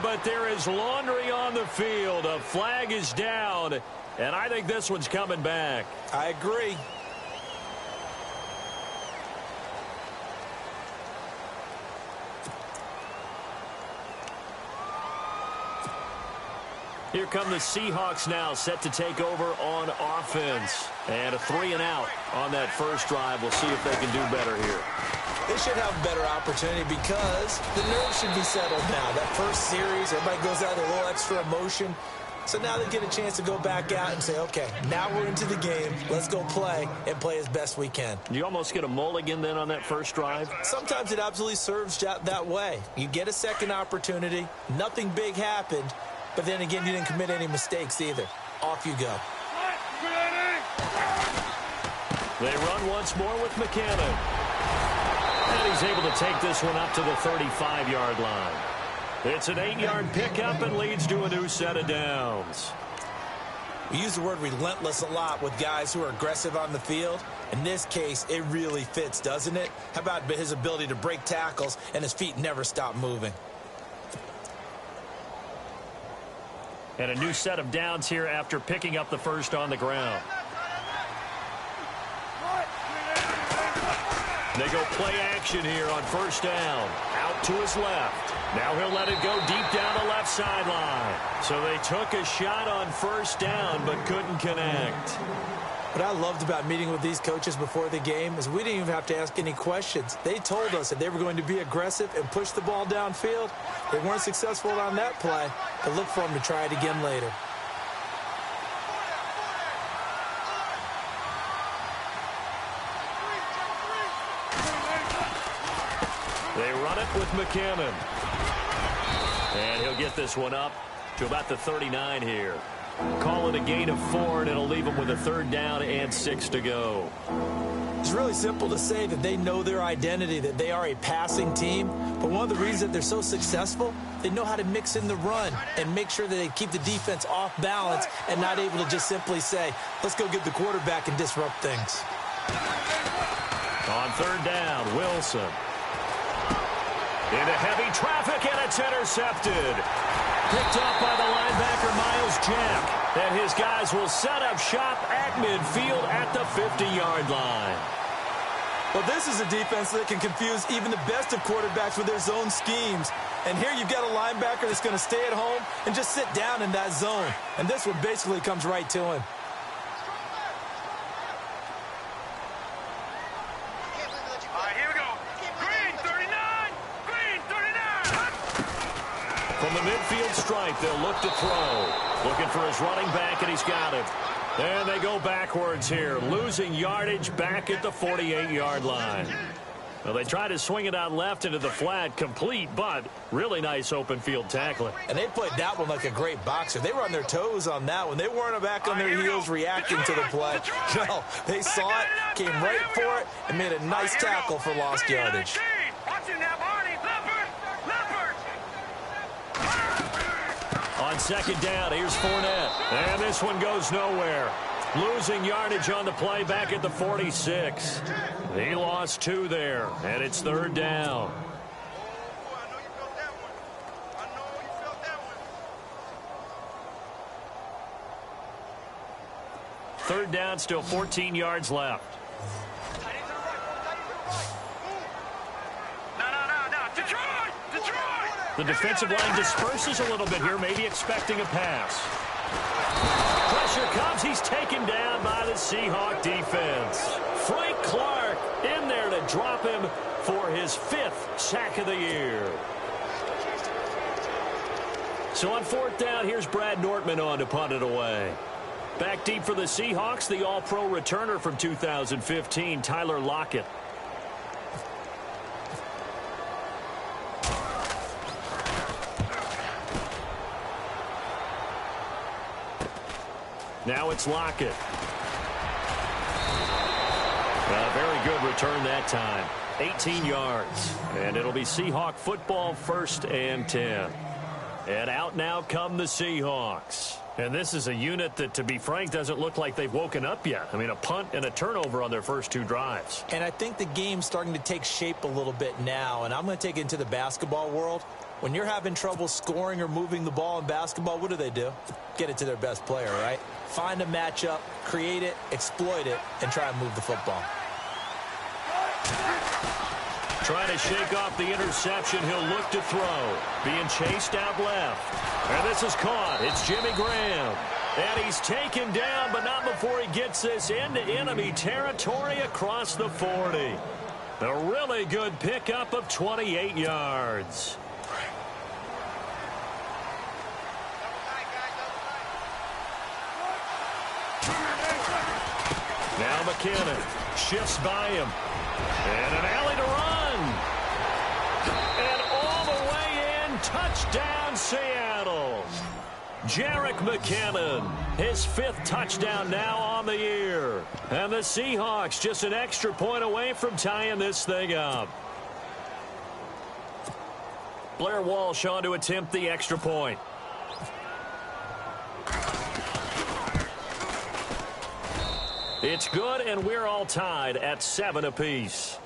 but there is laundry on the field. A flag is down, and I think this one's coming back. I agree. Here come the Seahawks now, set to take over on offense. And a 3-and-out on that first drive. We'll see if they can do better here. They should have a better opportunity because the nerves should be settled now. That first series, everybody goes out with a little extra emotion. So now they get a chance to go back out and say, okay, now we're into the game. Let's go play and play as best we can. You almost get a mulligan then on that first drive? Sometimes it absolutely serves that way. You get a second opportunity. Nothing big happened. But then again, you didn't commit any mistakes either. Off you go. They run once more with McCannon. And he's able to take this one up to the 35-yard line. It's an 8-yard pickup and leads to a new set of downs. We use the word relentless a lot with guys who are aggressive on the field. In this case, it really fits, doesn't it? How about his ability to break tackles and his feet never stop moving? And a new set of downs here after picking up the first on the ground. They go play action here on first down. Out to his left. Now he'll let it go deep down the left sideline. So they took a shot on first down but couldn't connect. What I loved about meeting with these coaches before the game is we didn't even have to ask any questions. They told us that they were going to be aggressive and push the ball downfield. They weren't successful on that play, but look for them to try it again later. They run it with McCannon. And he'll get this one up to about the 39 here. Call it a gain of 4, and it'll leave them with a 3rd down and 6 to go. It's really simple to say that they know their identity, that they are a passing team. But one of the reasons that they're so successful, they know how to mix in the run and make sure that they keep the defense off balance and not able to just simply say, let's go get the quarterback and disrupt things. On 3rd down, Wilson. Into heavy traffic, and it's intercepted. Picked up by the linebacker, Miles Jack. And his guys will set up shop at midfield at the 50-yard line. Well, this is a defense that can confuse even the best of quarterbacks with their zone schemes. And here you've got a linebacker that's going to stay at home and just sit down in that zone. And this one basically comes right to him. From the midfield stripe, they'll look to throw. Looking for his running back, and he's got him. And they go backwards here, losing yardage back at the 48-yard line. Well, they try to swing it out left into the flat, complete, but really nice open field tackling. And they played that one like a great boxer. They were on their toes on that one. They weren't back on their heels reacting to the play. No, they saw it, came right for it, and made a nice tackle for lost yardage. On 2nd down, here's Fournette. And this one goes nowhere. Losing yardage on the play back at the 46. He lost 2 there, and it's 3rd down. Third down, still 14 yards left. The defensive line disperses a little bit here, maybe expecting a pass. Pressure comes. He's taken down by the Seahawk defense. Frank Clark in there to drop him for his 5th sack of the year. So on 4th down, here's Brad Nortman on to punt it away. Back deep for the Seahawks, the All-Pro returner from 2015, Tyler Lockett. Now it's Lockett. A very good return that time. 18 yards. And it'll be Seahawk football, 1st and 10. And out now come the Seahawks. And this is a unit that, to be frank, doesn't look like they've woken up yet. I mean, a punt and a turnover on their first 2 drives. And I think the game's starting to take shape a little bit now. And I'm going to take it into the basketball world. When you're having trouble scoring or moving the ball in basketball, what do? Get it to their best player, right? Find a matchup, create it, exploit it, and try and move the football. Trying to shake off the interception. He'll look to throw. Being chased out left. And this is caught. It's Jimmy Graham. And he's taken down, but not before he gets this into enemy territory across the 40. A really good pickup of 28 yards. Now McKinnon shifts by him. And an alley to run. And all the way in, touchdown Seattle. Jerick McKinnon, his 5th touchdown now on the year. And the Seahawks just an extra point away from tying this thing up. Blair Walsh on to attempt the extra point. It's good, and we're all tied at 7 apiece.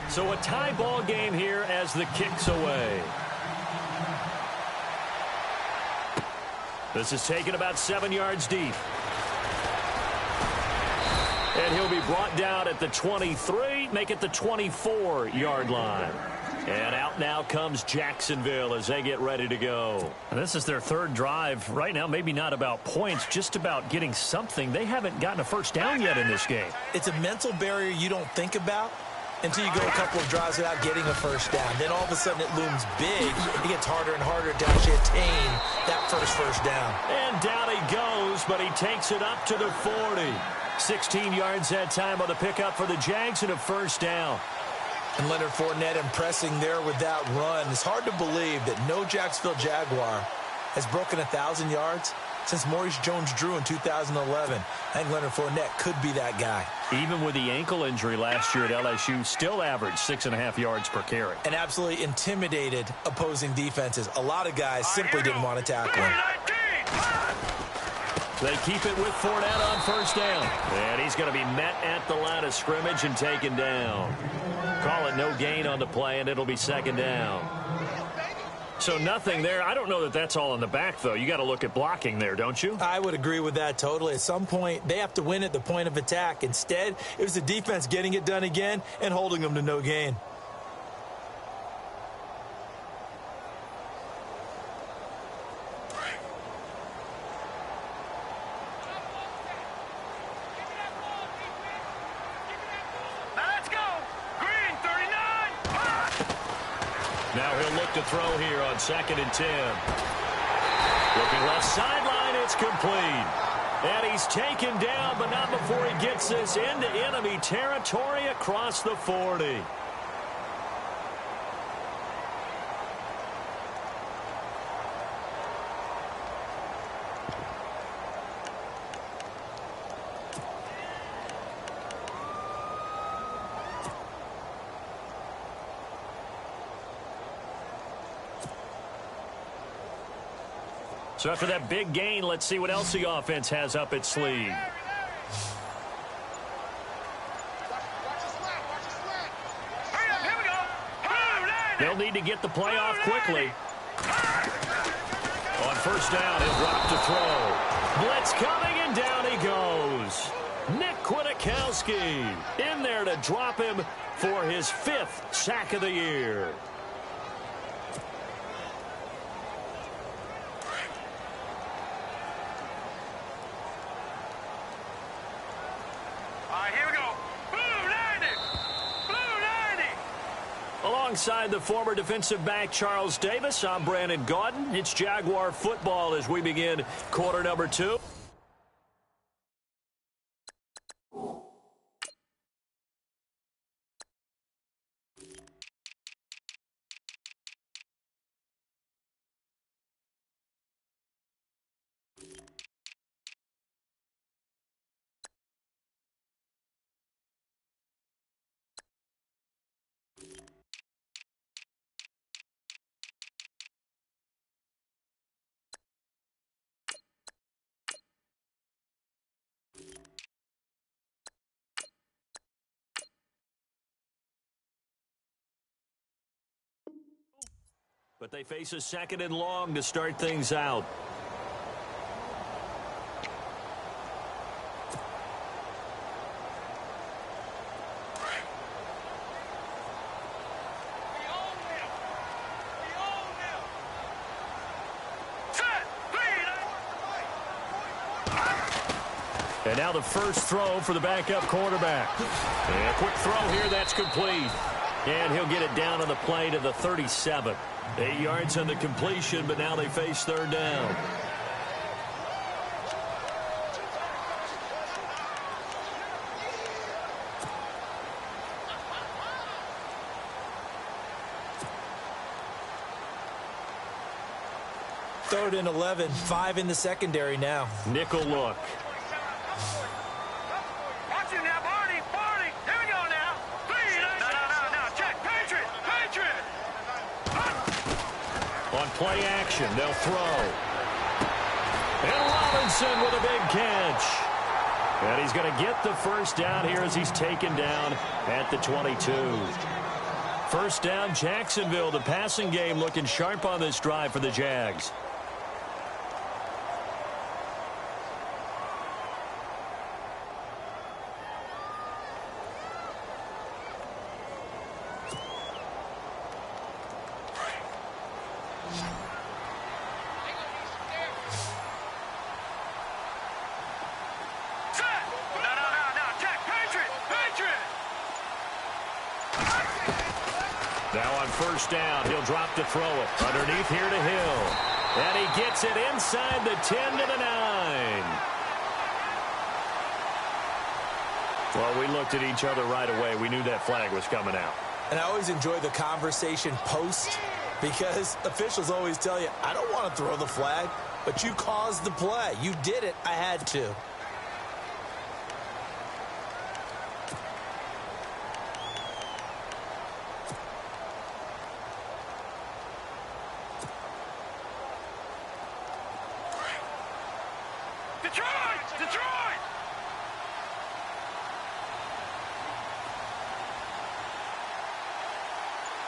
So a tie ball game here as the kick's away. This is taken about 7 yards deep. And he'll be brought down at the 23, make it the 24-yard line. And out now comes Jacksonville as they get ready to go. And this is their 3rd drive. Right now, maybe not about points, just about getting something. They haven't gotten a first down yet in this game. It's a mental barrier you don't think about until you go a couple of drives without getting a first down. Then all of a sudden it looms big. It gets harder and harder to actually attain that first down. And down he goes, but he takes it up to the 40. 16 yards that time on the pickup for the Jags and a first down. And Leonard Fournette impressing there with that run. It's hard to believe that no Jacksonville Jaguar has broken 1,000 yards since Maurice Jones-Drew in 2011. I think Leonard Fournette could be that guy. Even with the ankle injury last year at LSU, still averaged 6.5 yards per carry. And absolutely intimidated opposing defenses. A lot of guys simply didn't want to tackle him. They keep it with Fournette on first down. And he's going to be met at the line of scrimmage and taken down. Call it no gain on the play, and it'll be second down. So nothing there. I don't know that that's all in the back, though. You got to look at blocking there, don't you? I would agree with that totally. At some point, they have to win at the point of attack. Instead, it was the defense getting it done again and holding them to no gain. Now he'll look to throw here on 2nd and 10. Looking left sideline, it's complete. And he's taken down, but not before he gets this into enemy territory across the 40. So after that big gain, let's see what else the offense has up its sleeve. They'll need to get the play off quickly. On first down, he'll drop to throw. Blitz coming, and down he goes. Nick Kwiatkowski in there to drop him for his 5th sack of the year. Alongside the former defensive back Charles Davis, I'm Brandon Gaudin. It's Jaguar football as we begin quarter number 2. But they face a 2nd and long to start things out. And now the first throw for the backup quarterback. And a quick throw here, that's complete. And he'll get it down on the play to the 37. 8 yards on the completion, but now they face 3rd down. Third and 11, 5 in the secondary now. Nickel look. Watch it now, Barney. Here we go now. No. Check. Patriot. On play action, they'll throw. And Robinson with a big catch. And he's going to get the first down here as he's taken down at the 22. First down, Jacksonville. The passing game looking sharp on this drive for the Jags. Now on first down, he'll drop to throw it. Underneath here to Hill. And he gets it inside the 10 to the 9. Well, we looked at each other right away. We knew that flag was coming out. And I always enjoy the conversation post because officials always tell you, I don't want to throw the flag, but you caused the play. You did it. I had to. Detroit!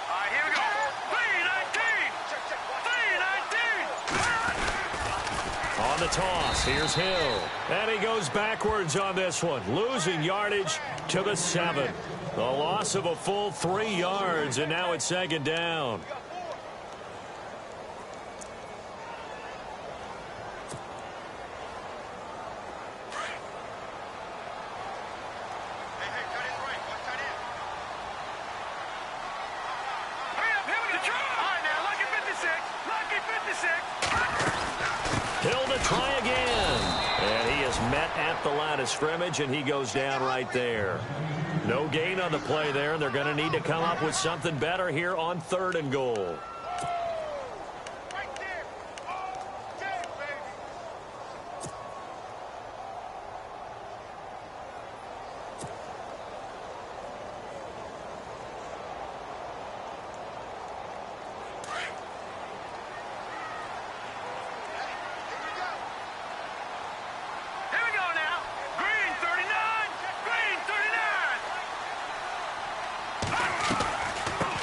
All right, here we go. 3-19. On the toss, here's Hill. And he goes backwards on this one, losing yardage to the 7. The loss of a full 3 yards, and now it's 2nd down. Hill to try again. And he is met at the line of scrimmage, and he goes down right there. No gain on the play there, and they're going to need to come up with something better here on 3rd and goal.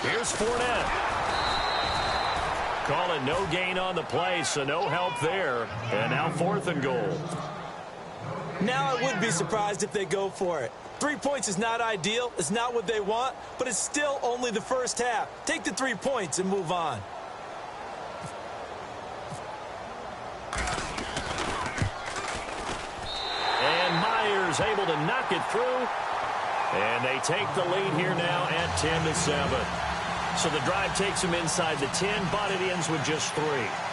Here's Fournette. Call it no gain on the play, so no help there. And now 4th and goal. Now I would be surprised if they go for it. 3 points is not ideal. It's not what they want, but it's still only the first half. Take the 3 points and move on. And Myers able to knock it through. And they take the lead here now at 10-7. So the drive takes them inside the 10, but it ends with just 3.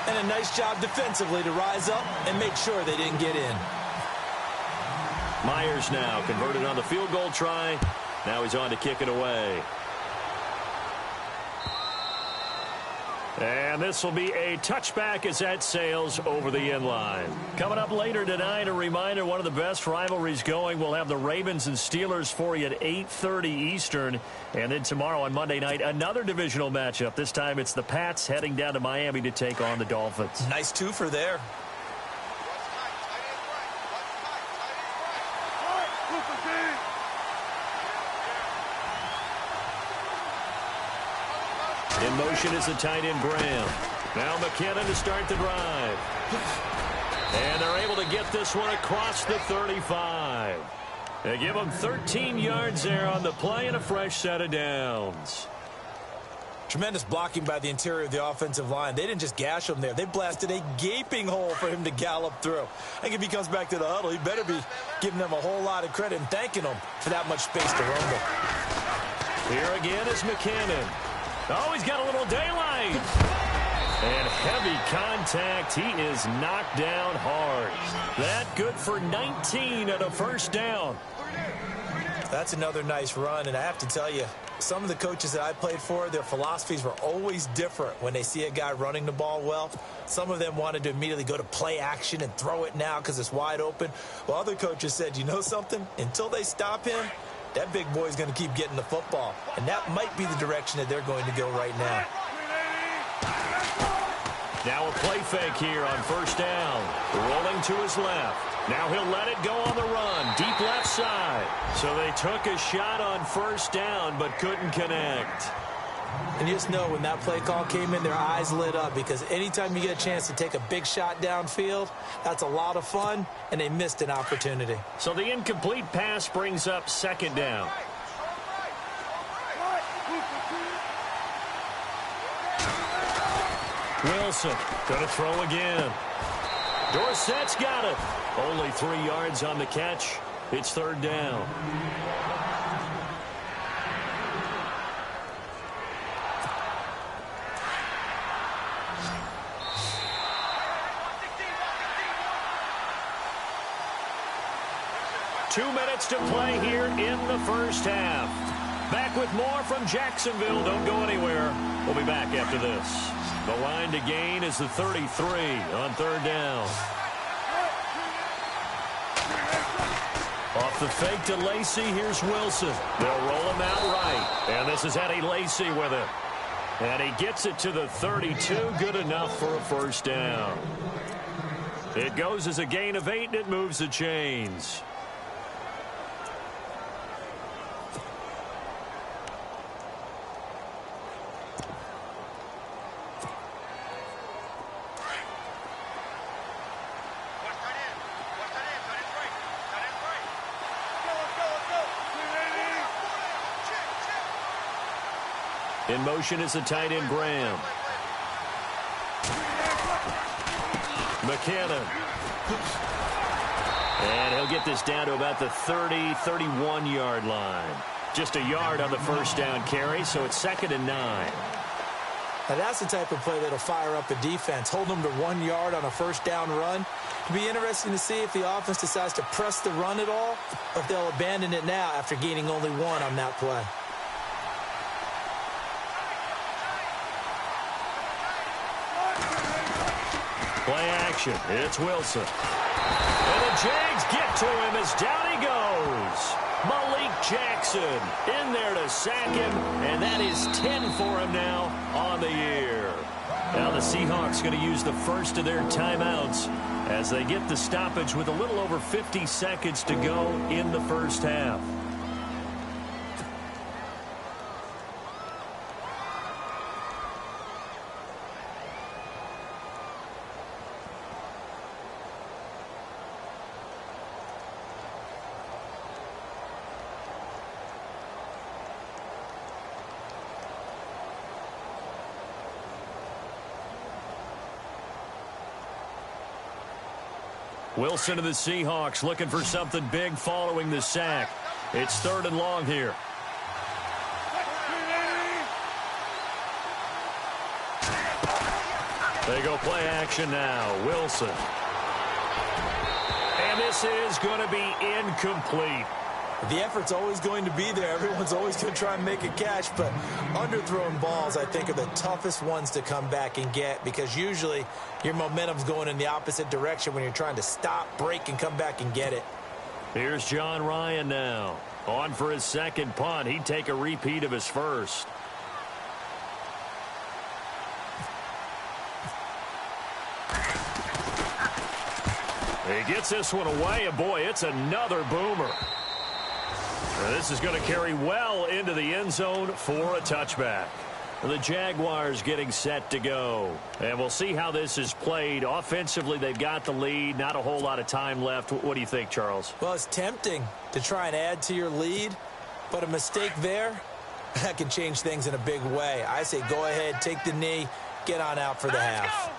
And a nice job defensively to rise up and make sure they didn't get in. Myers now converted on the field goal try. Now he's on to kick it away. And this will be a touchback as that sails over the end line. Coming up later tonight, a reminder, one of the best rivalries going. We'll have the Ravens and Steelers for you at 8:30 Eastern. And then tomorrow on Monday night, another divisional matchup. This time it's the Pats heading down to Miami to take on the Dolphins. Nice twofer there. In motion is the tight end, Graham. Now McKinnon to start the drive. And they're able to get this one across the 35. They give them 13 yards there on the play and a fresh set of downs. Tremendous blocking by the interior of the offensive line. They didn't just gash him there. They blasted a gaping hole for him to gallop through. I think if he comes back to the huddle, he better be giving them a whole lot of credit and thanking them for that much space to rumble. Here again is McKinnon. Oh, he's got a little daylight. And heavy contact. He is knocked down hard. That good for 19 and a first down. That's another nice run, and I have to tell you, some of the coaches that I played for, their philosophies were always different when they see a guy running the ball well. Some of them wanted to immediately go to play action and throw it now because it's wide open. While other coaches said, you know something? Until they stop him, that big boy's going to keep getting the football. And that might be the direction that they're going to go right now. Now a play fake here on first down. Rolling to his left. Now he'll let it go on the run. Deep left side. So they took a shot on first down but couldn't connect. And you just know when that play call came in, their eyes lit up because anytime you get a chance to take a big shot downfield, that's a lot of fun, and they missed an opportunity. So the incomplete pass brings up second down. Wilson going to throw again. Dorsett's got it. Only 3 yards on the catch. It's third down. Two minutes to play here in the first half. Back with more from Jacksonville. Don't go anywhere. We'll be back after this. The line to gain is the 33 on third down. Off the fake to Lacy, here's Wilson. They'll roll him out right. And this is Eddie Lacy with it. And he gets it to the 32. Good enough for a first down. It goes as a gain of 8, and it moves the chains. In motion is the tight end, Graham. McKinnon. And he'll get this down to about the 30, 31-yard line. Just a yard on the first down carry, so it's 2nd and 9. Now that's the type of play that'll fire up a defense. Hold them to 1 yard on a first down run. It'll be interesting to see if the offense decides to press the run at all, or if they'll abandon it now after gaining only 1 on that play. Play action. It's Wilson. And the Jags get to him as down he goes. Malik Jackson in there to sack him, and that is 10 for him now on the year. Now the Seahawks going to use the first of their timeouts as they get the stoppage with a little over 50 seconds to go in the first half. Wilson to the Seahawks looking for something big following the sack. It's 3rd and long here. They go play action now. Wilson. And this is going to be incomplete. The effort's always going to be there. Everyone's always going to try and make a catch, but underthrown balls, I think, are the toughest ones to come back and get because usually your momentum's going in the opposite direction when you're trying to stop, break, and come back and get it. Here's John Ryan now. On for his second punt. He'd take a repeat of his first. He gets this one away, and boy, it's another boomer. Now, this is going to carry well into the end zone for a touchback. The Jaguars getting set to go. And we'll see how this is played. Offensively, they've got the lead. Not a whole lot of time left. What do you think, Charles? Well, it's tempting to try and add to your lead, but a mistake there, that can change things in a big way. I say go ahead, take the knee, get on out for the half.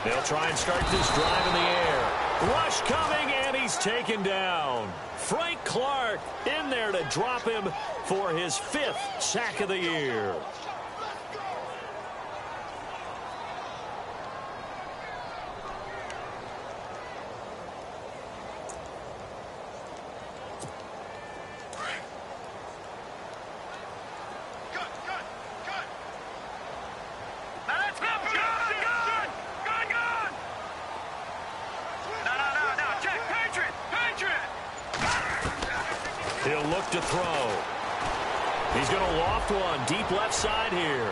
They'll try and start this drive in the air. Rush coming, and he's taken down. Frank Clark in there to drop him for his 5th sack of the year. He'll look to throw. He's going to loft one deep left side here.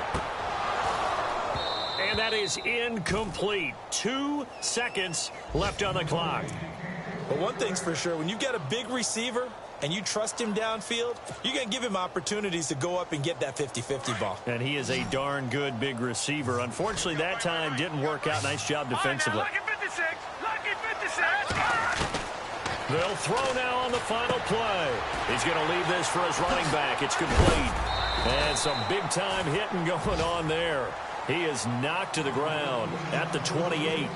And that is incomplete. 2 seconds left on the clock. But one thing's for sure, when you've got a big receiver and you trust him downfield, you're going to give him opportunities to go up and get that 50-50 ball. And he is a darn good big receiver. Unfortunately, that time didn't work out. Nice job defensively. Lucky 56. Lucky 56. They'll throw now on the final play. He's going to leave this for his running back. It's complete. And some big-time hitting going on there. He is knocked to the ground at the 28.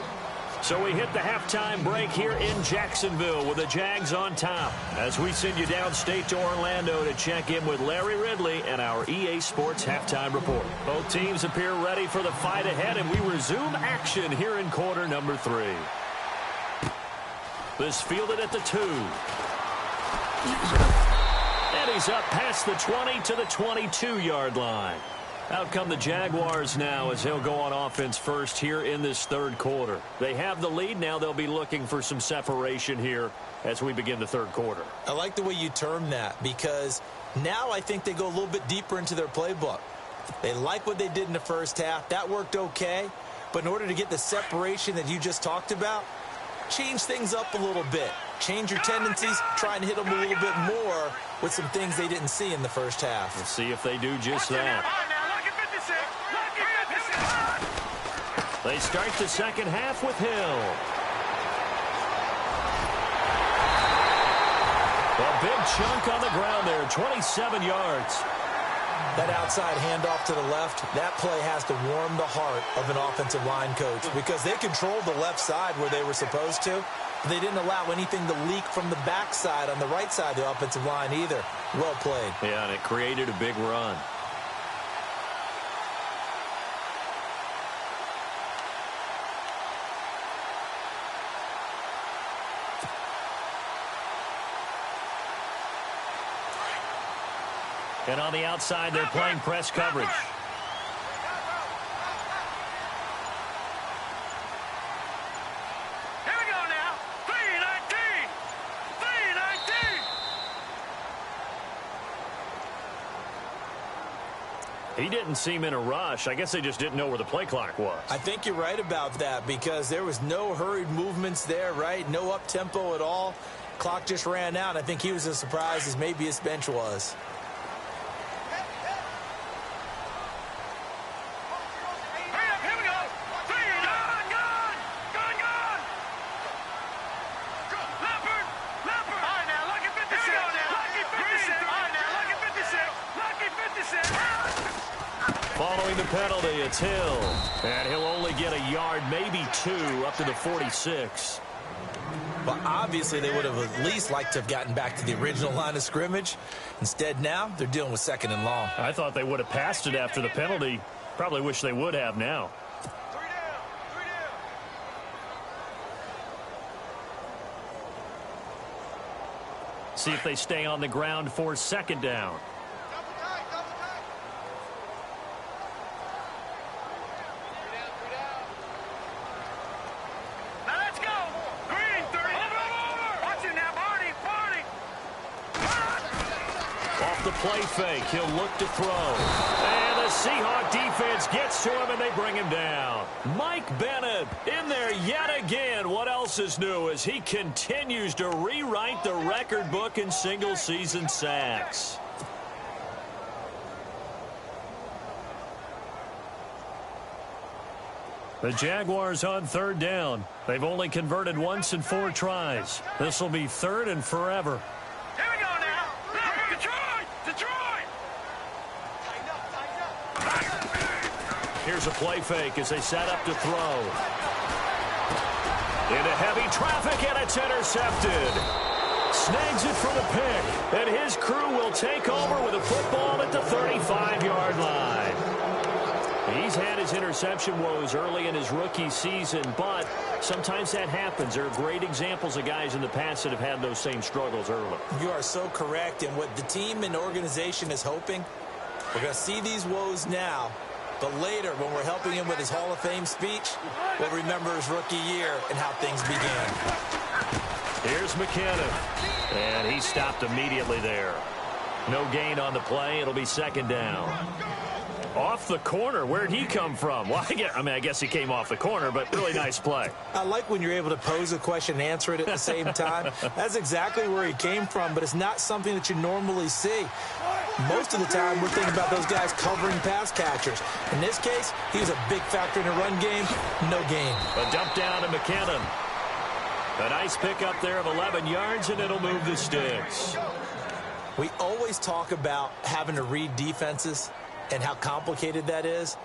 So we hit the halftime break here in Jacksonville with the Jags on top as we send you downstate to Orlando to check in with Larry Ridley and our EA Sports Halftime Report. Both teams appear ready for the fight ahead, and we resume action here in quarter number 3. This fielded at the 2. And he's up past the 20 to the 22-yard line. Out come the Jaguars now as they'll go on offense first here in this third quarter. They have the lead. Now they'll be looking for some separation here as we begin the third quarter. I like the way you term that because now I think they go a little bit deeper into their playbook. They like what they did in the first half. That worked okay. But in order to get the separation that you just talked about, change things up a little bit. Change your tendencies. Try and hit them a little bit more with some things they didn't see in the first half. We'll see if they do just that. They start the second half with Hill. A big chunk on the ground there, 27 yards. That outside handoff to the left, that play has to warm the heart of an offensive line coach because they controlled the left side where they were supposed to. But they didn't allow anything to leak from the backside on the right side of the offensive line either. Well played. Yeah, and it created a big run. And on the outside, they're playing press coverage. Here we go now. 3-19. 3-19. He didn't seem in a rush. I guess they just didn't know where the play clock was. I think you're right about that because there was no hurried movements there, right? No up-tempo at all. Clock just ran out. I think he was as surprised as maybe his bench was. Following the penalty, it's Hill. And he'll only get a yard, maybe 2, up to the 46. Well, obviously, they would have at least liked to have gotten back to the original line of scrimmage. Instead, now, they're dealing with second and long. I thought they would have passed it after the penalty. Probably wish they would have now. 3 down. 3 down. See if they stay on the ground for second down. Play fake. He'll look to throw. And the Seahawk defense gets to him, and they bring him down. Mike Bennett in there yet again. What else is new as he continues to rewrite the record book in single-season sacks. The Jaguars on third down. They've only converted once in 4 tries. This will be third and forever. Here we go now. Detroit! Detroit! Here's a play fake as they set up to throw. Into heavy traffic, and it's intercepted. Snags it for the pick, and his crew will take over with a football at the 35-yard line. He's had his interception woes early in his rookie season, but sometimes that happens. There are great examples of guys in the past that have had those same struggles early. You are so correct, and what the team and organization is hoping, we're going to see these woes now, but later when we're helping him with his Hall of Fame speech, we'll remember his rookie year and how things began. Here's McKinnon, and he stopped immediately there. No gain on the play. It'll be second down. Off the corner. Where'd he come from? Well, I guess he came off the corner, but really nice play. I like when you're able to pose a question and answer it at the same time. That's exactly where he came from, but it's not something that you normally see. Most of the time, we're thinking about those guys covering pass catchers. In this case, he was a big factor in the run game. No gain. A dump down to McKinnon. A nice pickup there of 11 yards, and it'll move the sticks. We always talk about having to read defenses and how complicated that is.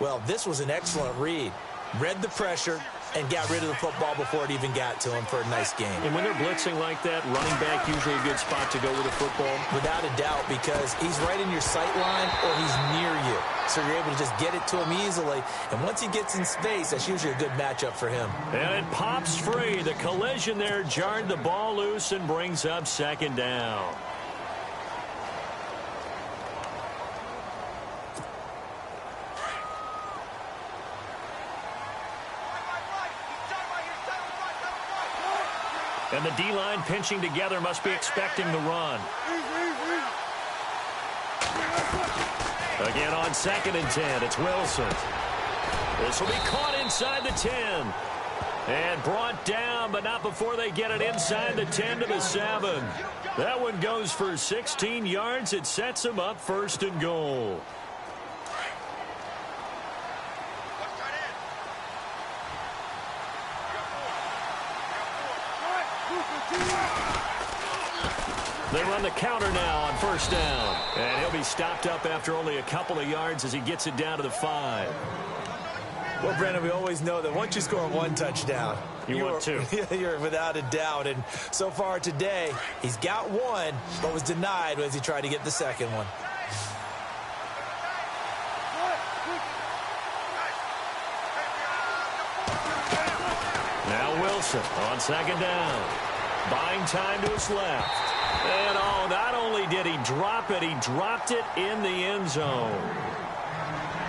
Well, this was an excellent read. Read the pressure and got rid of the football before it even got to him for a nice game. And when they're blitzing like that, running back usually a good spot to go with the football? Without a doubt, because he's right in your sight line or he's near you. So you're able to just get it to him easily. And once he gets in space, that's usually a good matchup for him. And it pops free. The collision there jarred the ball loose and brings up second down. And the D-line pinching together must be expecting the run. Again on 2nd and 10, it's Wilson. This will be caught inside the 10. And brought down, but not before they get it inside the 10 to the 7. That one goes for 16 yards. It sets them up 1st and goal. They run the counter now on 1st down. And he'll be stopped up after only a couple of yards as he gets it down to the 5. Well, Brandon, we always know that once you score 1 touchdown, you want 2. You're without a doubt. And so far today, he's got 1, but was denied as he tried to get the second one. Now Wilson on 2nd down. Buying time to his left. And not only did he drop it, he dropped it in the end zone.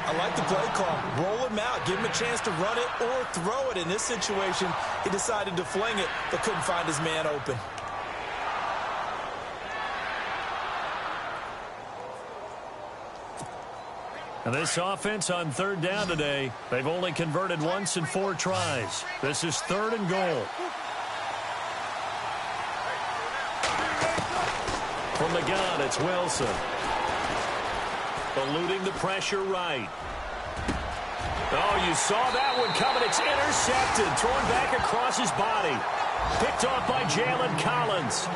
I like the play call. Roll him out. Give him a chance to run it or throw it. In this situation, he decided to fling it, but couldn't find his man open. And this offense on 3rd down today, they've only converted once in 4 tries. This is 3rd and goal. From the gun, it's Wilson. Eluding the pressure right. Oh, you saw that one coming. It's intercepted. Thrown back across his body. Picked off by Jalen Collins.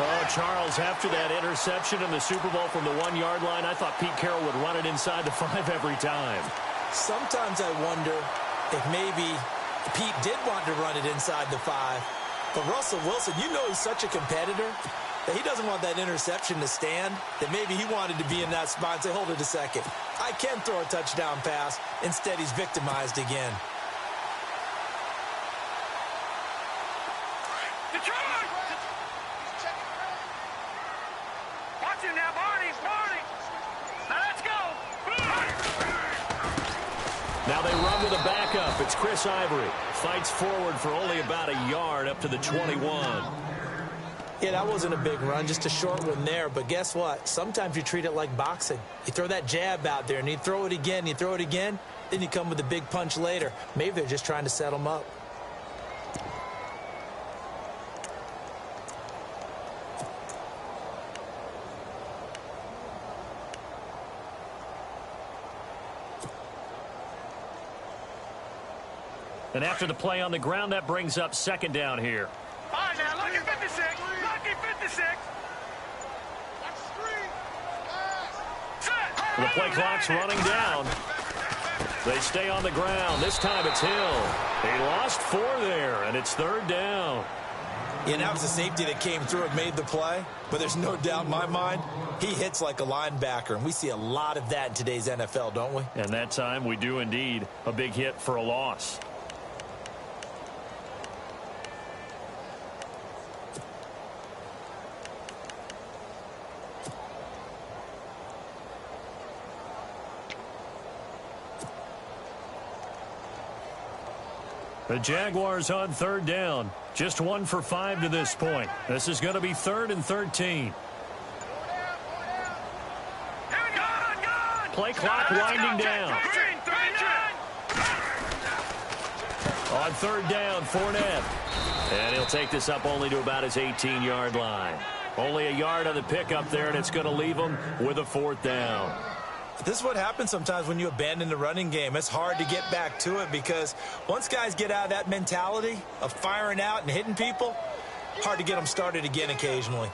Oh, Charles, after that interception in the Super Bowl from the 1-yard line, I thought Pete Carroll would run it inside the 5 every time. Sometimes I wonder if maybe Pete did want to run it inside the 5. But Russell Wilson, you know he's such a competitor that he doesn't want that interception to stand, that maybe he wanted to be in that spot and say, hold it a second. I can throw a touchdown pass. Instead, he's victimized again. Detroit! Watch him now, Barney. Now let's go. Now they run with a backup. It's Chris Ivory. Fights forward for only about a yard up to the 21. Yeah, that wasn't a big run, just a short one there. But guess what? Sometimes you treat it like boxing. You throw that jab out there, and you throw it again, then you come with a big punch later. Maybe they're just trying to set them up. And after the play on the ground, that brings up second down here. All right, now, lucky 56. Lucky 56. The play clock's running down. They stay on the ground. This time it's Hill. He lost 4 there, and it's third down. Yeah, that was a safety that came through and made the play. But there's no doubt in my mind, he hits like a linebacker. And we see a lot of that in today's NFL, don't we? And that time we do indeed. A big hit for a loss. The Jaguars on third down. Just 1 for 5 to this point. This is going to be 3rd and 13. Play clock winding down. On third down, Fournette. And he'll take this up only to about his 18-yard line. Only a yard on the pickup there, and it's going to leave him with a 4th down. This is what happens sometimes when you abandon the running game. It's hard to get back to it because once guys get out of that mentality of firing out and hitting people, hard to get them started again occasionally.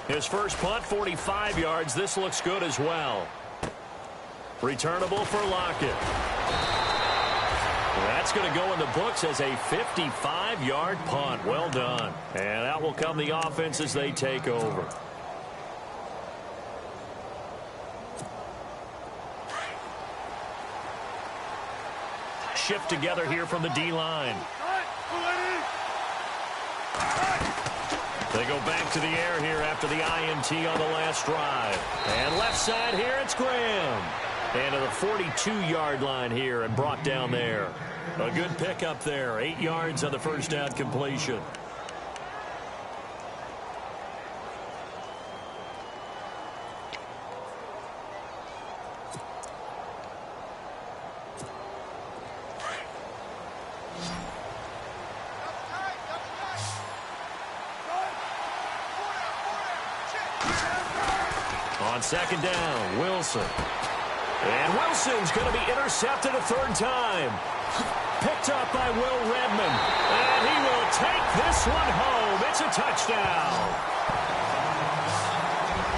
His first punt, 45 yards. This looks good as well. Returnable for Lockett. That's going to go in the books as a 55-yard punt. Well done. And out will come the offense as they take over. Shift together here from the D-line. They go back to the air here after the INT on the last drive. And left side here, it's Graham. And to the 42-yard line here and brought down there. A good pickup there. 8 yards on the first down completion. On second down, Wilson. And Wilson's going to be intercepted a 3rd time. Picked up by Will Redmond. And he will take this one home. It's a touchdown.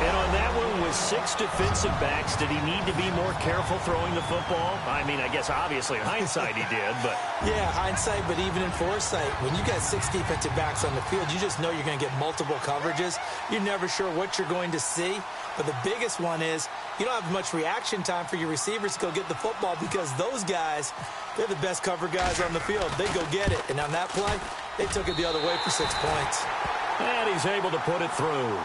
And on that one with 6 defensive backs, did he need to be more careful throwing the football? I mean, I guess obviously in hindsight he did, but... Yeah, hindsight, but even in foresight, when you got 6 defensive backs on the field, you just know you're going to get multiple coverages. You're never sure what you're going to see. But the biggest one is you don't have much reaction time for your receivers to go get the football because those guys, they're the best cover guys on the field. They go get it. And on that play, they took it the other way for 6 points. And he's able to put it through.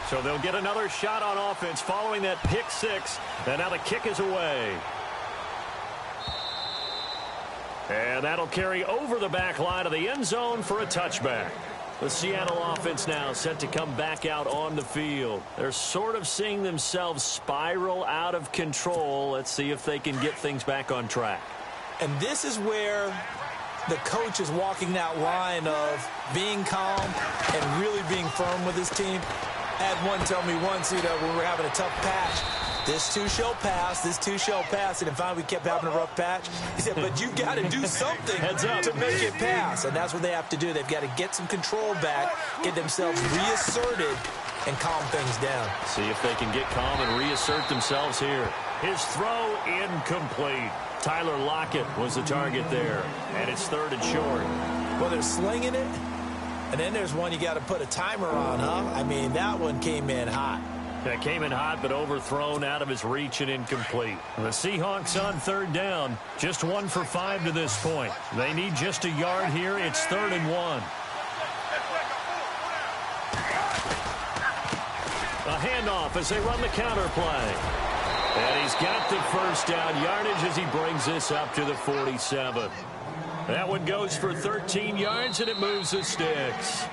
So they'll get another shot on offense following that pick 6. And now the kick is away. And that'll carry over the back line of the end zone for a touchback. The Seattle offense now set to come back out on the field. They're sort of seeing themselves spiral out of control. Let's see if they can get things back on track. And this is where the coach is walking that line of being calm and really being firm with his team. Had one tell me once, when we're having a tough patch, this too shall pass, this too shall pass. And then finally we kept having a rough patch. He said, but you got to do something to make it pass. And that's what they have to do. They've got to get some control back, get themselves reasserted, and calm things down. See if they can get calm and reassert themselves here. His throw incomplete. Tyler Lockett was the target there. And it's 3rd and short. Well, they're slinging it. And then there's one you got to put a timer on, huh? I mean, that one came in hot. That came in hot, but overthrown out of his reach and incomplete. The Seahawks on 3rd down. Just 1 for 5 to this point. They need just a yard here. It's 3rd and 1. A handoff as they run the counter play. And he's got the first down yardage as he brings this up to the 47. That one goes for 13 yards, and it moves the sticks.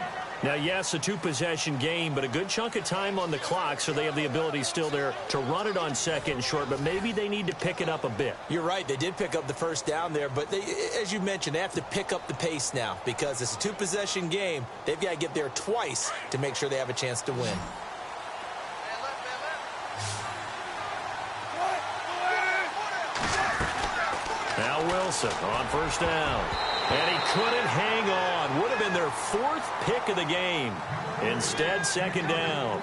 Now, yes, a two-possession game, but a good chunk of time on the clock, so they have the ability still there to run it on second and short, but maybe they need to pick it up a bit. You're right. They did pick up the first down there, but they, as you mentioned, they have to pick up the pace now because it's a two-possession game. They've got to get there twice to make sure they have a chance to win. Now Wilson on first down. And he couldn't hang on. Would have been their fourth pick of the game. Instead, second down.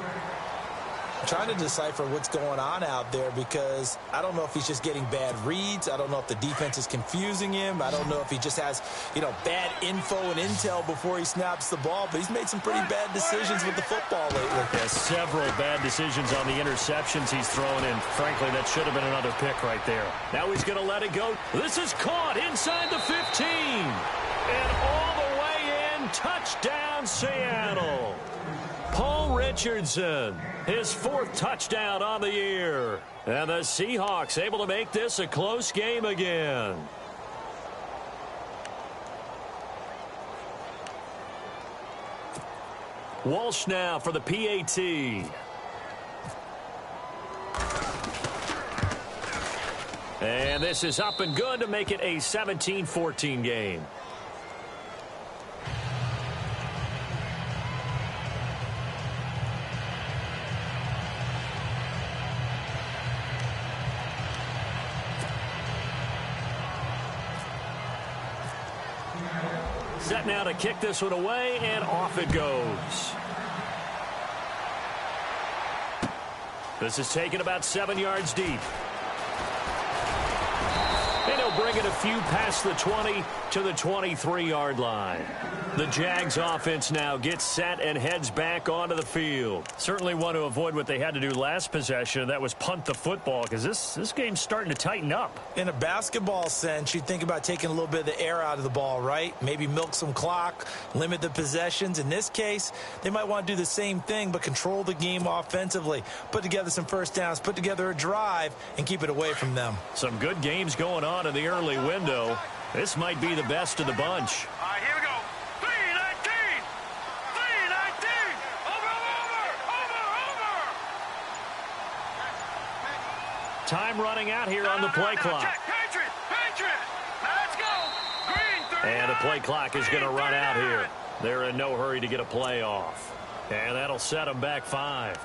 I'm trying to decipher what's going on out there because I don't know if he's just getting bad reads. I don't know if the defense is confusing him. I don't know if he just has, bad info and intel before he snaps the ball. But he's made some pretty bad decisions with the football lately. Yeah, several bad decisions on the interceptions he's thrown in. Frankly, that should have been another pick right there. Now he's going to let it go. This is caught inside the 15. And all the way in. Touchdown, Seattle. Paul Richardson, his fourth touchdown on the year. And the Seahawks able to make this a close game again. Walsh now for the PAT. And this is up and good to make it a 17-14 game. Set now to kick this one away, and off it goes. This is taken about 7 yards deep. And he'll bring it a few past the 20 to the 23-yard line. The Jags offense now gets set and heads back onto the field. Certainly want to avoid what they had to do last possession. That was punt the football because this game's starting to tighten up. In a basketball sense, you think about taking a little bit of the air out of the ball, right? Maybe milk some clock, limit the possessions. In this case, they might want to do the same thing but control the game offensively. Put together some first downs, put together a drive, and keep it away from them. Some good games going on in the early window. This might be the best of the bunch. All right, here we go. 3-19. 3-19. Over. Time running out here on the play clock. Check. Patriot. Now let's go. Green, 30. And the play clock is going to run out here. They're in no hurry to get a play off. And that'll set them back 5.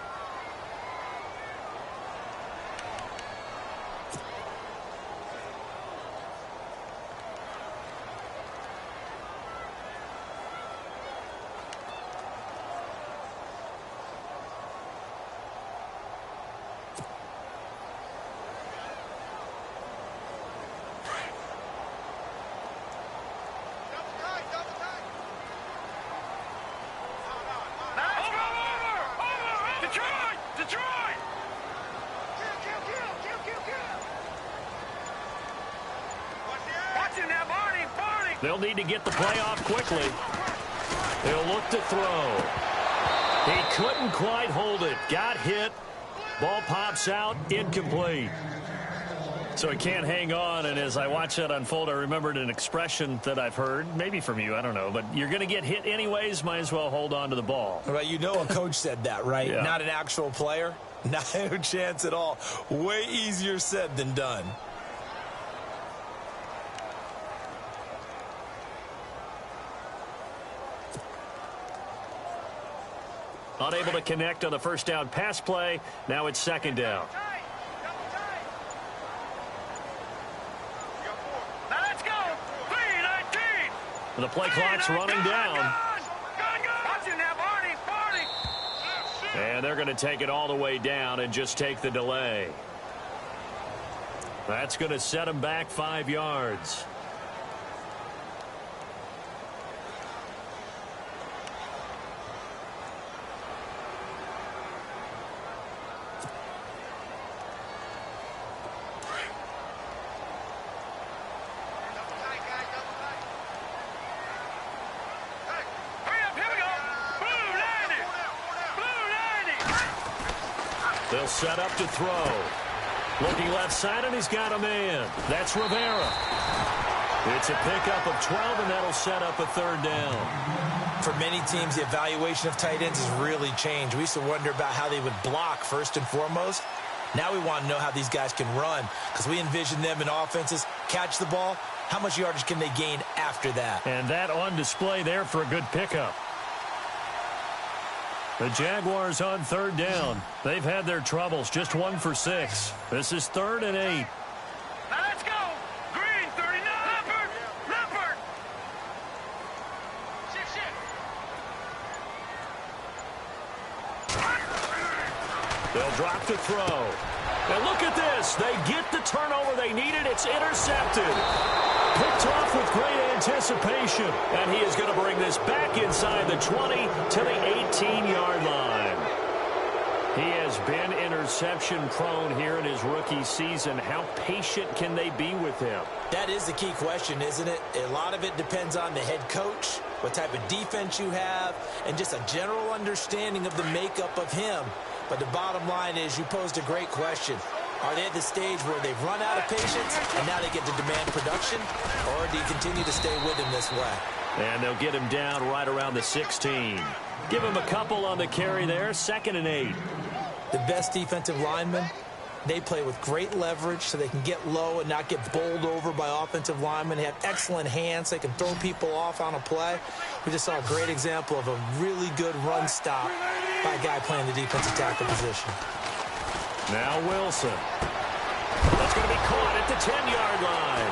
They'll need to get the play off quickly. They'll look to throw. He couldn't quite hold it. Got hit. Ball pops out. Incomplete. So he can't hang on, and as I watch that unfold, I remembered an expression that I've heard, maybe from you, I don't know, but you're going to get hit anyways, might as well hold on to the ball. Right, you know a coach said that, right? Yeah. Not an actual player. Not a chance at all. Way easier said than done. Unable to connect on the first down pass play. Now it's second down. Now let's go. 3-19. The play clock's running down. Watch it now, Barney. And they're going to take it all the way down and just take the delay. That's going to set them back 5 yards. They'll set up to throw. Looking left side, and he's got a man. That's Rivera. It's a pickup of 12, and that'll set up a third down. For many teams, the evaluation of tight ends has really changed. We used to wonder about how they would block first and foremost. Now we want to know how these guys can run, because we envision them in offenses catch the ball. How much yardage can they gain after that? And that on display there for a good pickup. The Jaguars on third down. They've had their troubles, just 1 for 6. This is 3rd and 8. Now let's go. Green, 39. Leopard. They'll drop to throw. And look at this. They get the turnover they needed. It's intercepted. Picked off with great anticipation. And he is going to bring this back inside the 20 to the 18-yard line. He has been interception prone here in his rookie season. How patient can they be with him? That is the key question, isn't it? A lot of it depends on the head coach, what type of defense you have, and just a general understanding of the makeup of him. But the bottom line is you posed a great question. Are they at the stage where they've run out of patience and now they get to demand production? Or do you continue to stay with him this way? And they'll get him down right around the 16. Give him a couple on the carry there. 2nd and 8. The best defensive linemen, they play with great leverage so they can get low and not get bowled over by offensive linemen. They have excellent hands. They can throw people off on a play. We just saw a great example of a really good run stop by a guy playing the defensive tackle position. Now Wilson. That's going to be caught at the 10-yard line.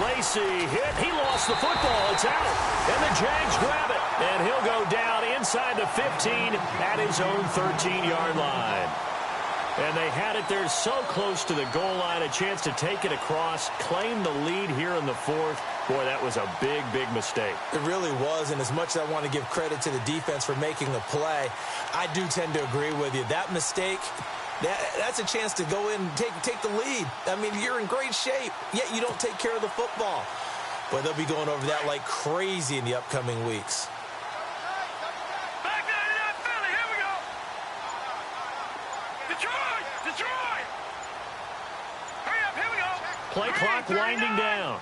Lacey hit. He lost the football. It's out. And the Jags grab it. And he'll go down inside the 15 at his own 13-yard line. And they had it there so close to the goal line, a chance to take it across, claim the lead here in the 4th. Boy, that was a big, big mistake. It really was, and as much as I want to give credit to the defense for making the play, I do tend to agree with you. That mistake, that's a chance to go in and take the lead. I mean, you're in great shape, yet you don't take care of the football. But they'll be going over that like crazy in the upcoming weeks. Play clock winding down.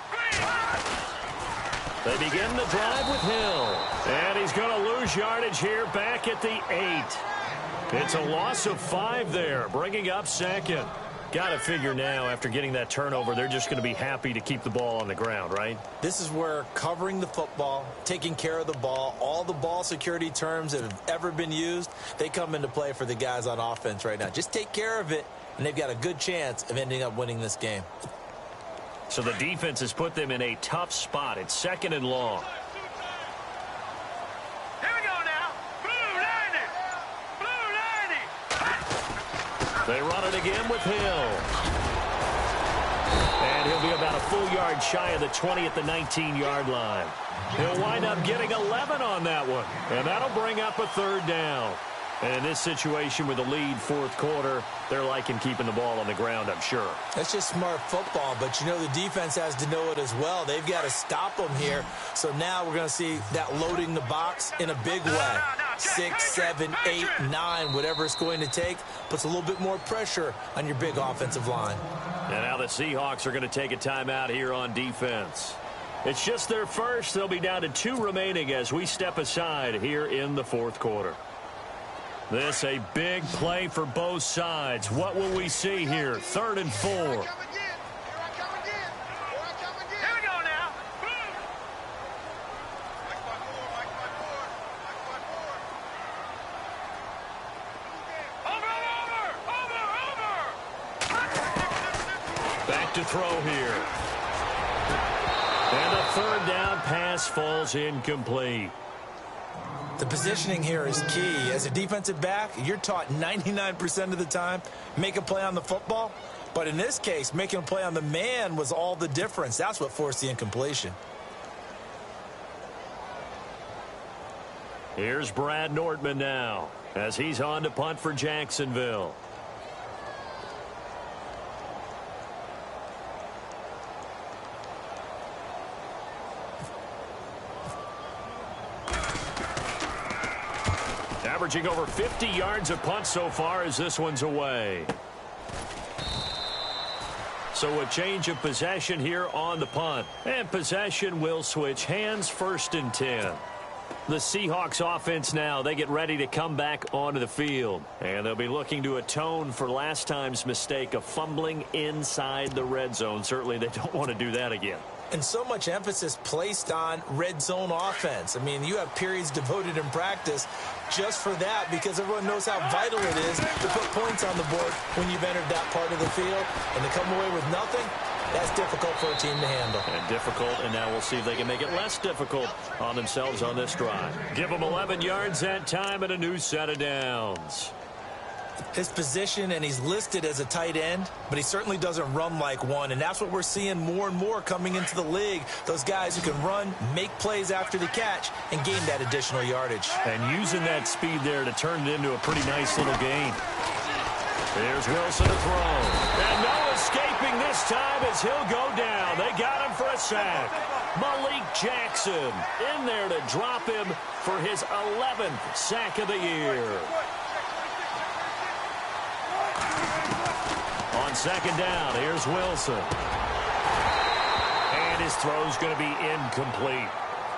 They begin the drive with Hill. And he's going to lose yardage here back at the 8. It's a loss of 5 there, bringing up 2nd. Got to figure now, after getting that turnover, they're just going to be happy to keep the ball on the ground, right? This is where covering the football, taking care of the ball, all the ball security terms that have ever been used, they come into play for the guys on offense right now. Just take care of it, and they've got a good chance of ending up winning this game. So the defense has put them in a tough spot. It's 2nd and long. Here we go now. Blue 90. They run it again with Hill. And he'll be about a full yard shy of the 20 at the 19-yard line. He'll wind up getting 11 on that one. And that'll bring up a 3rd down. And in this situation with the lead 4th quarter, they're liking keeping the ball on the ground, I'm sure. That's just smart football, but you know the defense has to know it as well. They've got to stop them here. So now we're going to see that loading the box in a big way. 6, 7, 8, 9, whatever it's going to take, puts a little bit more pressure on your big offensive line. And now the Seahawks are going to take a timeout here on defense. It's just their first. They'll be down to 2 remaining as we step aside here in the 4th quarter. This a big play for both sides. What will we see here? 3rd and 4. Here we go now. Over. Back to throw here. And a 3rd down pass falls incomplete. The positioning here is key. As a defensive back, you're taught 99% of the time, make a play on the football. But in this case, making a play on the man was all the difference. That's what forced the incompletion. Here's Brad Nordman now as he's on to punt for Jacksonville. Averaging over 50 yards a punt so far as this one's away. So a change of possession here on the punt. And possession will switch hands, 1st and 10. The Seahawks offense now, they get ready to come back onto the field. And they'll be looking to atone for last time's mistake of fumbling inside the red zone. Certainly they don't want to do that again. And so much emphasis placed on red zone offense. I mean, you have periods devoted in practice just for that because everyone knows how vital it is to put points on the board when you've entered that part of the field. And to come away with nothing, that's difficult for a team to handle. And difficult, and now we'll see if they can make it less difficult on themselves on this drive. Give them 11 yards that time and a new set of downs. His position, and he's listed as a tight end, but he certainly doesn't run like one, and that's what we're seeing more and more coming into the league. Those guys who can run, make plays after the catch, and gain that additional yardage. And using that speed there to turn it into a pretty nice little gain. Here's Wilson to throw. And no escaping this time as he'll go down. They got him for a sack. Malik Jackson in there to drop him for his 11th sack of the year. On 2nd down, here's Wilson. And his throw's going to be incomplete.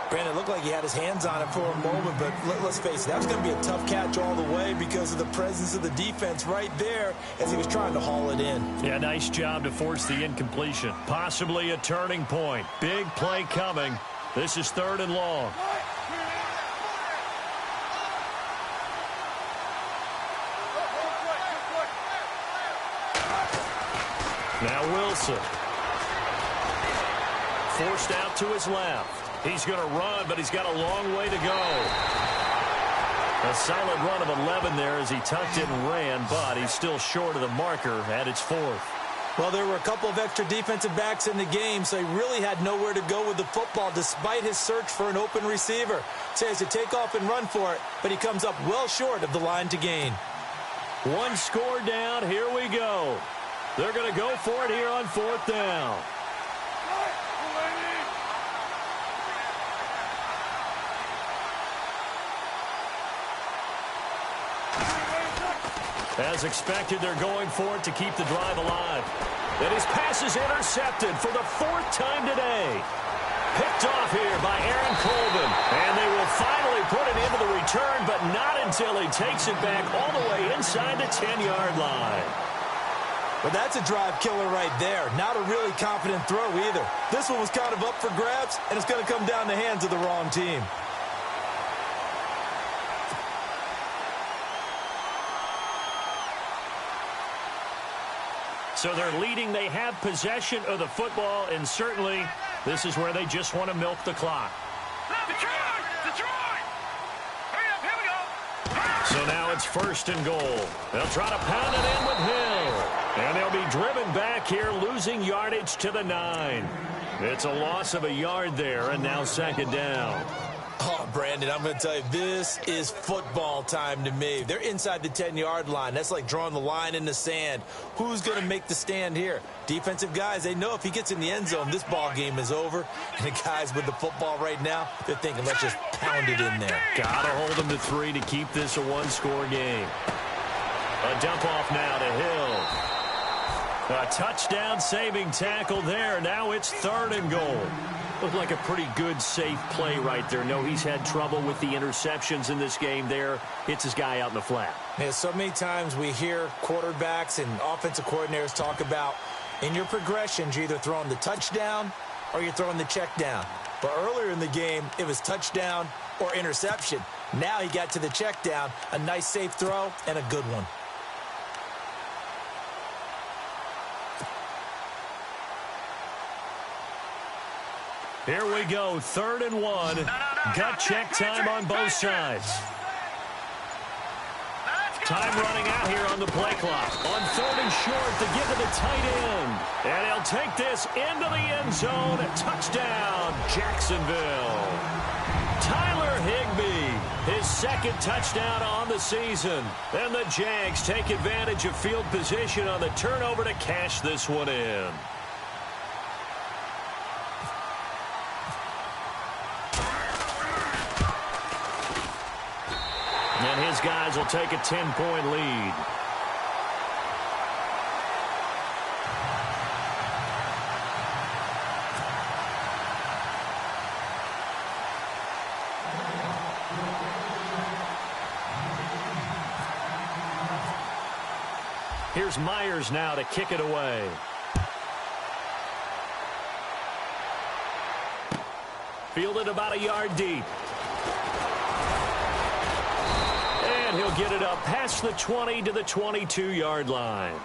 Brandon, it looked like he had his hands on it for a moment, but let's face it, that's going to be a tough catch all the way because of the presence of the defense right there as he was trying to haul it in. Yeah, nice job to force the incompletion. Possibly a turning point. Big play coming. This is 3rd and long. Now Wilson. Forced out to his left. He's going to run, but he's got a long way to go. A solid run of 11 there as he tucked it and ran, but he's still short of the marker at its 4th. Well, there were a couple of extra defensive backs in the game, so he really had nowhere to go with the football despite his search for an open receiver. So he has to take off and run for it, but he comes up well short of the line to gain. One score down. Here we go. They're going to go for it here on 4th down. As expected, they're going for it to keep the drive alive. And his pass is intercepted for the 4th time today. Picked off here by Aaron Colvin. And they will finally put it into the return, but not until he takes it back all the way inside the 10-yard line. But that's a drive killer right there. Not a really confident throw either. This one was kind of up for grabs, and it's going to come down the hands of the wrong team. So they're leading. They have possession of the football, and certainly this is where they just want to milk the clock. Detroit! Hurry up, here we go! So now it's 1st and goal. They'll try to pound it in with Hill. And they'll be driven back here, losing yardage to the 9. It's a loss of a yard there, and now 2nd down. Oh, Brandon, I'm going to tell you, this is football time to me. They're inside the 10-yard line. That's like drawing the line in the sand. Who's going to make the stand here? Defensive guys, they know if he gets in the end zone, this ball game is over. And the guys with the football right now, they're thinking, let's just pound it in there. Got to hold them to 3 to keep this a one-score game. A dump off now to Hill. A touchdown saving tackle there. Now it's 3rd and goal. Looked like a pretty good, safe play right there. No, he's had trouble with the interceptions in this game there. Hits his guy out in the flat. Yeah, so many times we hear quarterbacks and offensive coordinators talk about in your progressions, you're either throwing the touchdown or you're throwing the check down. But earlier in the game, it was touchdown or interception. Now he got to the check down, a nice safe throw, and a good one. Here we go, 3rd and 1. Gut check time on both sides. Time running out here on the play clock. On 3rd and short to give to the tight end. And he'll take this into the end zone. Touchdown, Jacksonville. Tyler Higbee, his 2nd touchdown on the season. And the Jags take advantage of field position on the turnover to cash this one in. And his guys will take a 10-point lead. Here's Myers now to kick it away. Fielded about a yard deep. And he'll get it up past the 20 to the 22-yard line.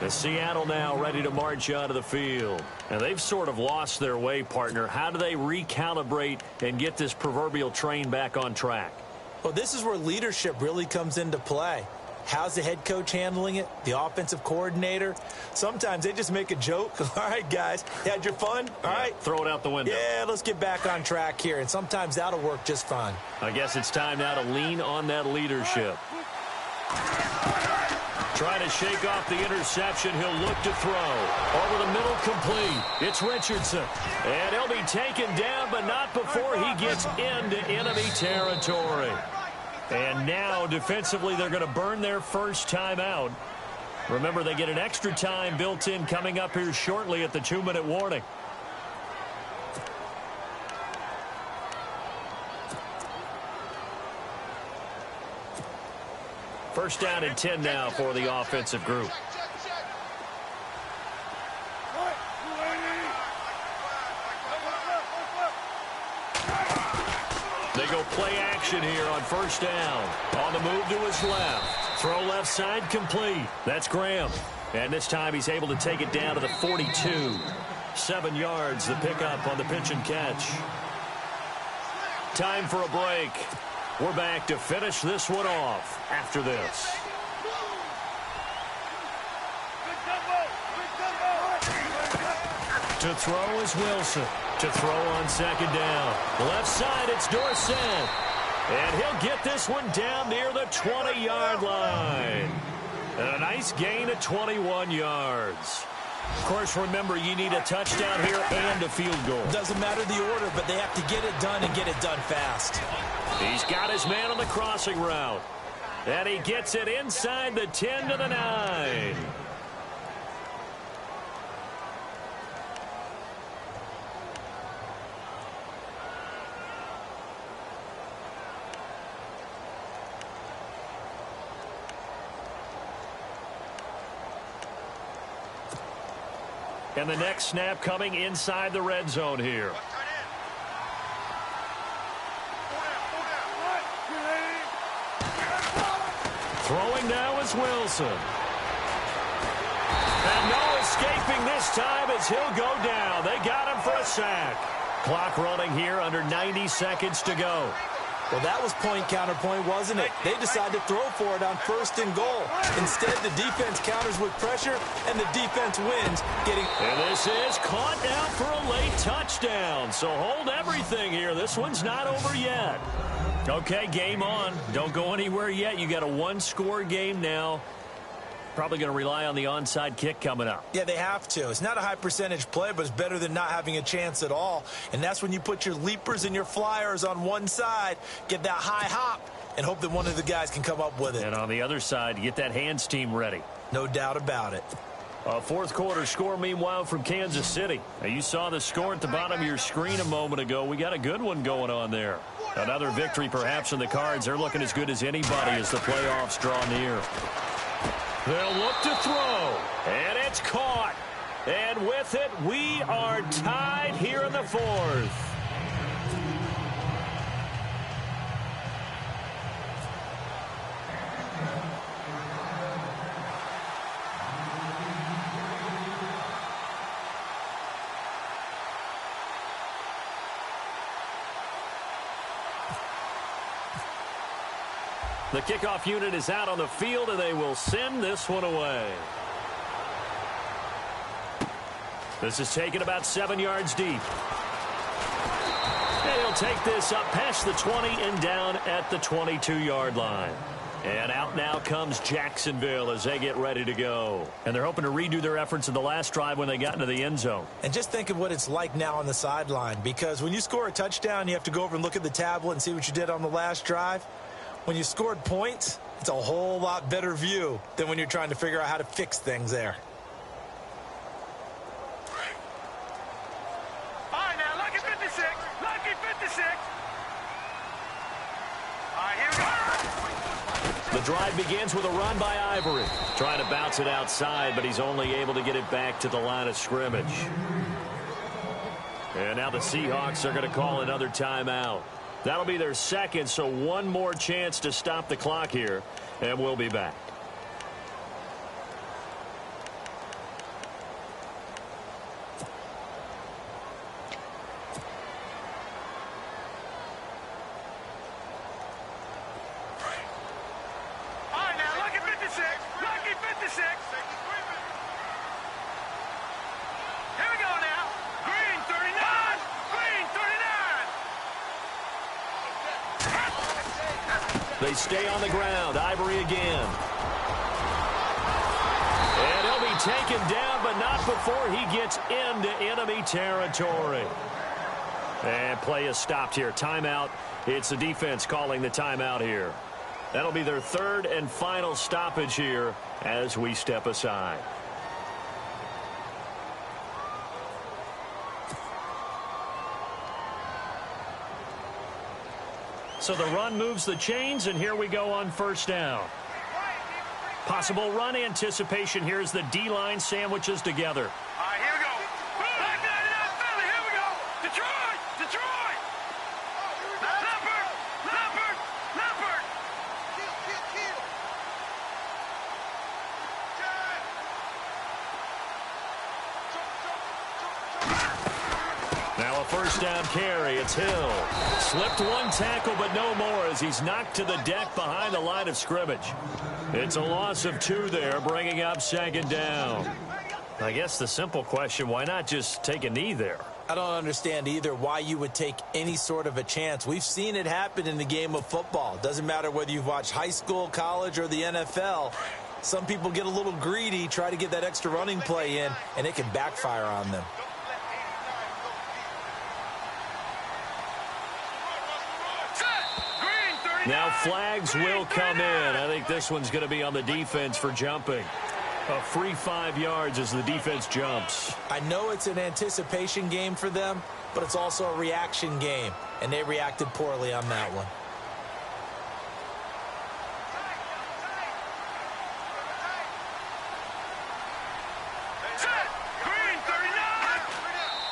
The Seattle now ready to march out of the field. And they've sort of lost their way, partner. How do they recalibrate and get this proverbial train back on track? Well, this is where leadership really comes into play. How's the head coach handling it? The offensive coordinator? Sometimes they just make a joke. All right, guys, you had your fun? All right. Throw it out the window. Yeah, let's get back on track here. And sometimes that'll work just fine. I guess it's time now to lean on that leadership. Trying to shake off the interception. He'll look to throw. Over the middle, complete. It's Richardson. And he'll be taken down, but not before he gets into enemy territory. And now, defensively, they're going to burn their first time out. Remember, they get an extra time built in coming up here shortly at the 2-minute warning. First down and 10 now for the offensive group. They go play action here on first down. On the move to his left. Throw left side complete. That's Graham. And this time he's able to take it down to the 42. 7 yards the pickup on the pitch and catch. Time for a break. We're back to finish this one off after this. To throw is Wilson. To throw on second down. Left side, it's Dorsett. And he'll get this one down near the 20-yard line. And a nice gain of 21 yards. Of course, remember, you need a touchdown here and a field goal. Doesn't matter the order, but they have to get it done and get it done fast. He's got his man on the crossing route. And he gets it inside the 10 to the 9. And the next snap coming inside the red zone here. Throwing now is Wilson. And no escaping this time as he'll go down. They got him for a sack. Clock running here under 90 seconds to go. Well, that was point counterpoint, wasn't it? They decided to throw for it on first and goal. Instead, the defense counters with pressure, and the defense wins, getting... And this is caught now for a late touchdown. So hold everything here. This one's not over yet. Okay, game on. Don't go anywhere yet. You got a one-score game now. Probably going to rely on the onside kick coming up. Yeah, they have to. It's not a high percentage play, but it's better than not having a chance at all. And that's when you put your leapers and your flyers on one side, get that high hop, and hope that one of the guys can come up with it. And on the other side, get that hands team ready. No doubt about it. A fourth quarter score, meanwhile, from Kansas City. Now, you saw the score at the bottom of your screen a moment ago. We got a good one going on there. Another victory perhaps in the cards. They're looking as good as anybody as the playoffs draw near. They'll look to throw, and it's caught. And with it, we are tied here in the fourth. The kickoff unit is out on the field, and they will send this one away. This is taken about 7 yards deep. And he'll take this up past the 20 and down at the 22-yard line. And out now comes Jacksonville as they get ready to go. And they're hoping to redo their efforts in the last drive when they got into the end zone. And just think of what it's like now on the sideline, because when you score a touchdown, you have to go over and look at the tablet and see what you did on the last drive. When you scored points, it's a whole lot better view than when you're trying to figure out how to fix things there. All right, now, lucky 56. Lucky 56. All right, here we go. The drive begins with a run by Ivory. Trying to bounce it outside, but he's only able to get it back to the line of scrimmage. And now the Seahawks are going to call another timeout. That'll be their second, so one more chance to stop the clock here, and we'll be back. They stay on the ground. Ivory again. And he'll be taken down, but not before he gets into enemy territory. And play is stopped here. Timeout. It's the defense calling the timeout here. That'll be their third and final stoppage here as we step aside. So the run moves the chains, and here we go on first down. Possible run anticipation here as the D-line sandwiches together. All right, here we go. Back nine and out, Philly. Here we go. Detroit, Detroit. Leopard, Leopard, Leopard. Kill. Now a first down carry. It's Hill. Slipped one tackle, but no more as he's knocked to the deck behind the line of scrimmage. It's a loss of 2 there, bringing up second down. I guess the simple question, why not just take a knee there? I don't understand either why you would take any sort of a chance. We've seen it happen in the game of football. Doesn't matter whether you've watched high school, college, or the NFL. Some people get a little greedy, try to get that extra running play in, and it can backfire on them. Now flags will come in. I think this one's going to be on the defense for jumping. A free 5 yards as the defense jumps. I know it's an anticipation game for them, but it's also a reaction game, and they reacted poorly on that one.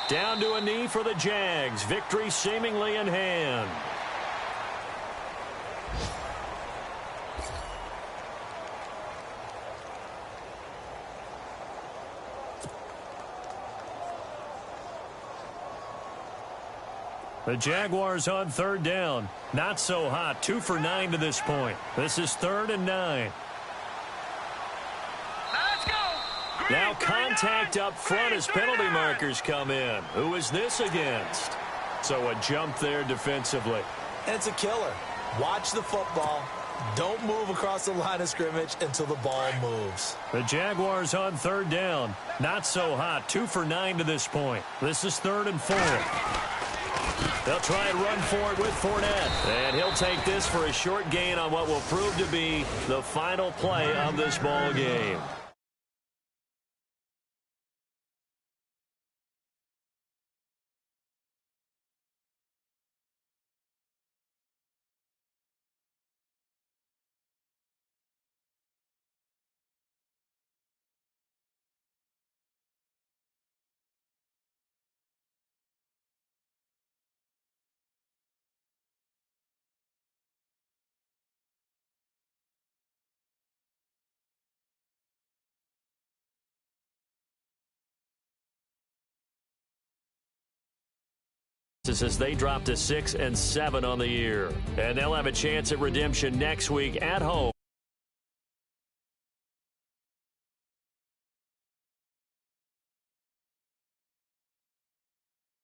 Down to a knee for the Jags. Victory seemingly in hand. The Jaguars on third down. Not so hot. 2 for 9 to this point. This is 3rd and 9. Let's go. Now contact up front as penalty markers come in. Who is this against? So a jump there defensively. And it's a killer. Watch the football. Don't move across the line of scrimmage until the ball moves. The Jaguars on third down. Not so hot. 2 for 9 to this point. This is 3rd and 4. They'll try and run for it with Fournette. And he'll take this for a short gain on what will prove to be the final play of this ball game. As they drop to 6 and 7 on the year. And they'll have a chance at redemption next week at home.